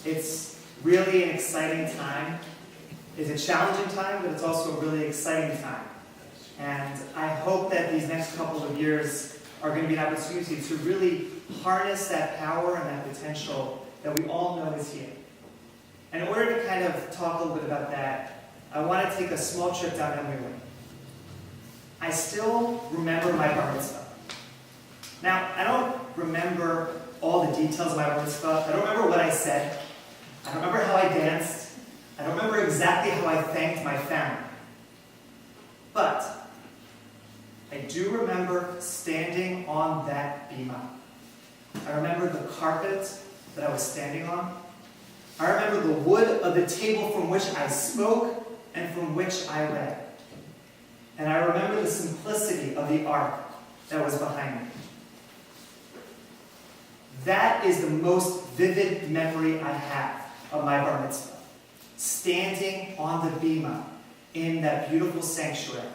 It's really an exciting time. It's a challenging time, but it's also a really exciting time. And I hope that these next couple of years are going to be an opportunity to really harness that power and that potential that we all know is here. And in order to kind of talk a little bit about that, I want to take a small trip down memory lane. I still remember my bar mitzvah. Now, I don't remember all the details of my bar mitzvah. I don't remember what I said. I don't remember how I danced. I don't remember exactly how I thanked my family. But I do remember standing on that bima. I remember the carpet that I was standing on. I remember the wood of the table from which I spoke and from which I read. And I remember the simplicity of the ark that was behind me. That is the most vivid memory I have of my bar mitzvah. Standing on the bima in that beautiful sanctuary.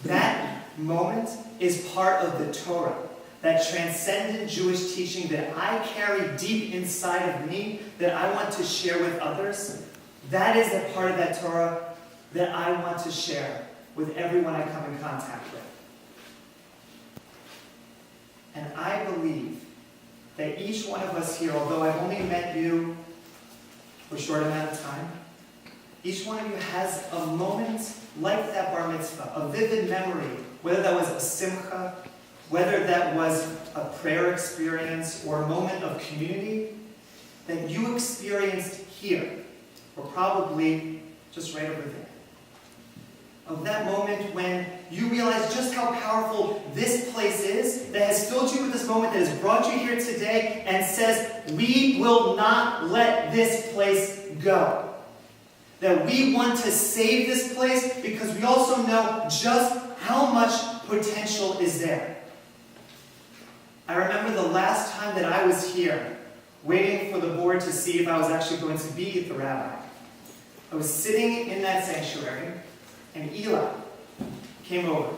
That moment is part of the Torah, that transcendent Jewish teaching that I carry deep inside of me, that I want to share with others. That is the part of that Torah that I want to share with everyone I come in contact with. And I believe that each one of us here, although I've only met you for a short amount of time, each one of you has a moment like that bar mitzvah, a vivid memory, whether that was a simcha, whether that was a prayer experience or a moment of community that you experienced here, or probably just right over there. Of that moment when you realize just how powerful this place is, that has filled you with this moment, that has brought you here today, and says, we will not let this place go. That we want to save this place because we also know just how much potential is there. I remember the last time that I was here, waiting for the board to see if I was actually going to be the rabbi. I was sitting in that sanctuary, and Eli came over.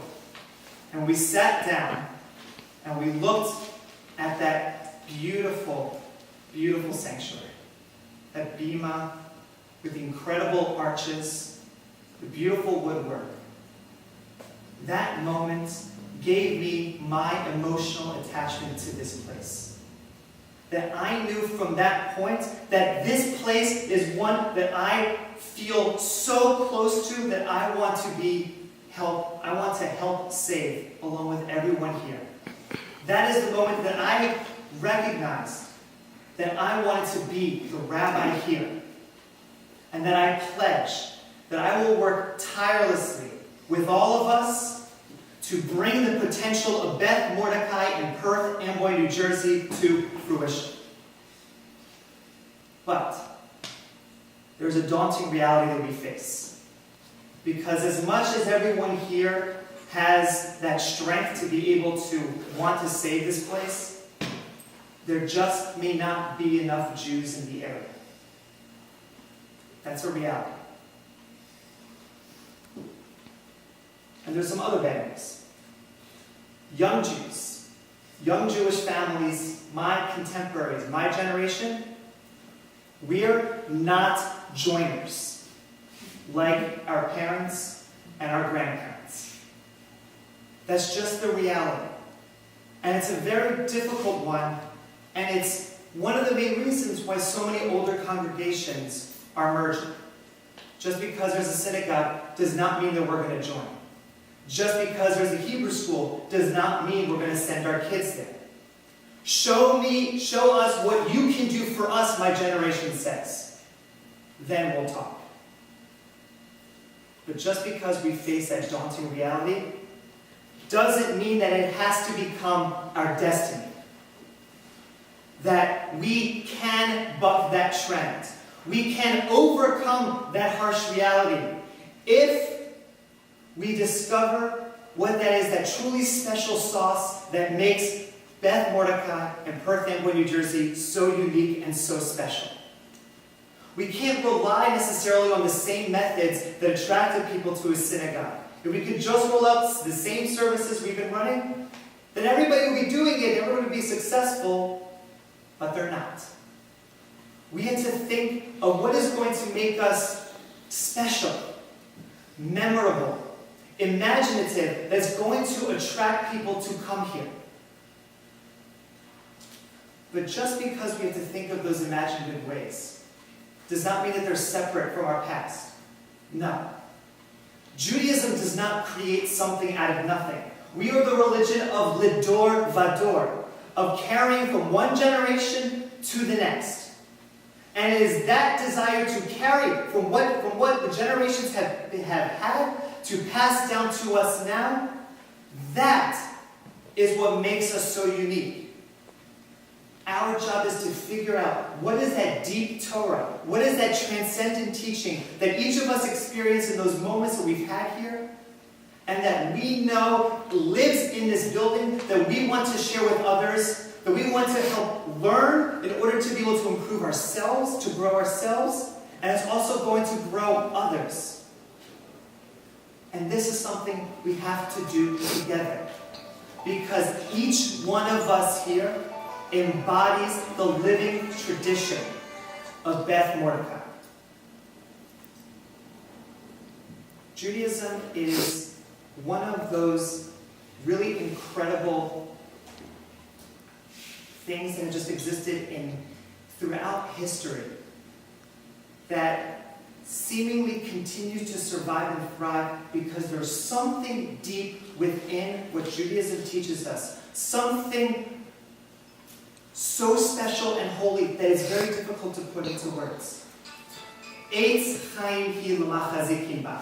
And we sat down, and we looked at that beautiful, beautiful sanctuary. That bima with the incredible arches, the beautiful woodwork. That moment gave me my emotional attachment to this place. That I knew from that point that this place is one that I feel so close to that I want to help save along with everyone here. That is the moment that I recognized that I wanted to be the rabbi here. And that I pledge that I will work tirelessly with all of us to bring the potential of Beth Mordecai in Perth, Amboy, New Jersey to fruition. But there's a daunting reality that we face. Because as much as everyone here has that strength to be able to want to save this place, there just may not be enough Jews in the area. That's a reality. And there's some other bad news. Young Jews, young Jewish families, my contemporaries, my generation, we're not joiners like our parents and our grandparents. That's just the reality. And it's a very difficult one, and it's one of the main reasons why so many older congregations are merging. Just because there's a synagogue does not mean that we're going to join. Just because there's a Hebrew school does not mean we're going to send our kids there. Show us what you can do for us, my generation says. Then we'll talk. But just because we face that daunting reality doesn't mean that it has to become our destiny. That we can buck that trend. We can overcome that harsh reality if we discover what that is, that truly special sauce that makes Beth Mordecai and Perth, Amboy, New Jersey so unique and so special. We can't rely necessarily on the same methods that attracted people to a synagogue. If we could just roll out the same services we've been running, then everybody would be doing it, everyone would be successful, but they're not. We had to think of what is going to make us special, memorable, imaginative, that's going to attract people to come here. But just because we have to think of those imaginative ways does not mean that they're separate from our past. No. Judaism does not create something out of nothing. We are the religion of Lidor Vador, of carrying from one generation to the next. And it is that desire to carry from what the generations have had to pass down to us now, that is what makes us so unique. Our job is to figure out what is that deep Torah, what is that transcendent teaching that each of us experience in those moments that we've had here, and that we know lives in this building, that we want to share with others, that we want to help learn in order to be able to improve ourselves, to grow ourselves, and it's also going to grow others. And this is something we have to do together, because each one of us here embodies the living tradition of Beth Mordecai. Judaism is one of those really incredible things that have just existed throughout history that seemingly continues to survive and thrive because there's something deep within what Judaism teaches us, something so special and holy that it's very difficult to put into words. Eitz chaim hi l'machazikim ba.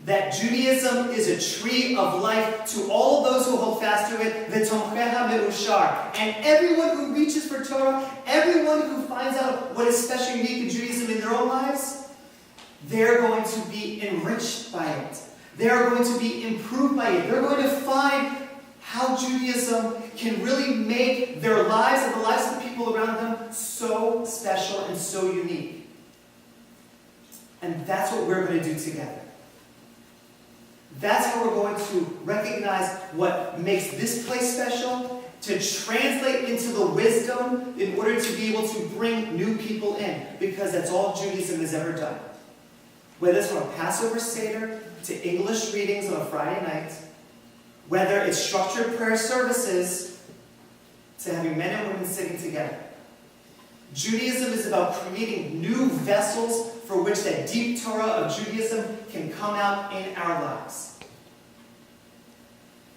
That Judaism is a tree of life to all of those who hold fast to it, v'tomcheha me'ushar. And everyone who reaches for Torah, everyone who finds out what is special and unique in Judaism in their own lives, they're going to be enriched by it. They're going to be improved by it. They're going to find how Judaism can really make their lives and the lives of the people around them so special and so unique. And that's what we're going to do together. That's how we're going to recognize what makes this place special, to translate into the wisdom in order to be able to bring new people in, because that's all Judaism has ever done. Whether it's from a Passover Seder to English readings on a Friday night, whether it's structured prayer services to having men and women sitting together. Judaism is about creating new vessels for which that deep Torah of Judaism can come out in our lives.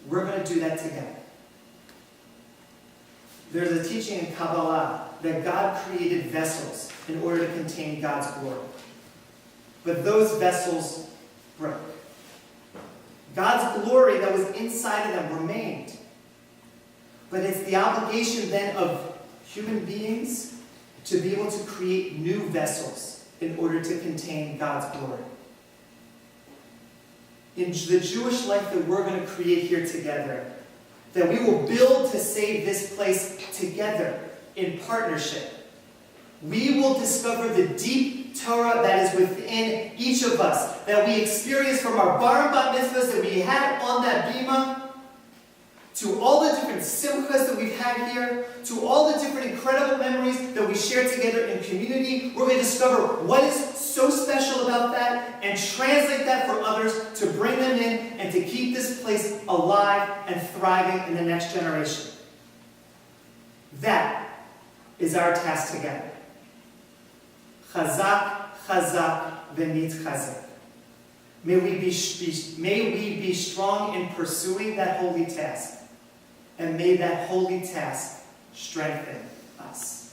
We're going to do that together. There's a teaching in Kabbalah that God created vessels in order to contain God's glory. But those vessels broke. God's glory that was inside of them remained. But it's the obligation then of human beings to be able to create new vessels in order to contain God's glory. In the Jewish life that we're going to create here together, that we will build to save this place together in partnership, we will discover the deep Torah that is within each of us, that we experience from our bar and bat mitzvahs that we had on that bima, to all the different simchas that we've had here, to all the different incredible memories that we share together in community. We're going to discover what is so special about that and translate that for others to bring them in and to keep this place alive and thriving in the next generation. That is our task together. Chazak, chazak, v'nit chazak. May we be strong in pursuing that holy task. And may that holy task strengthen us.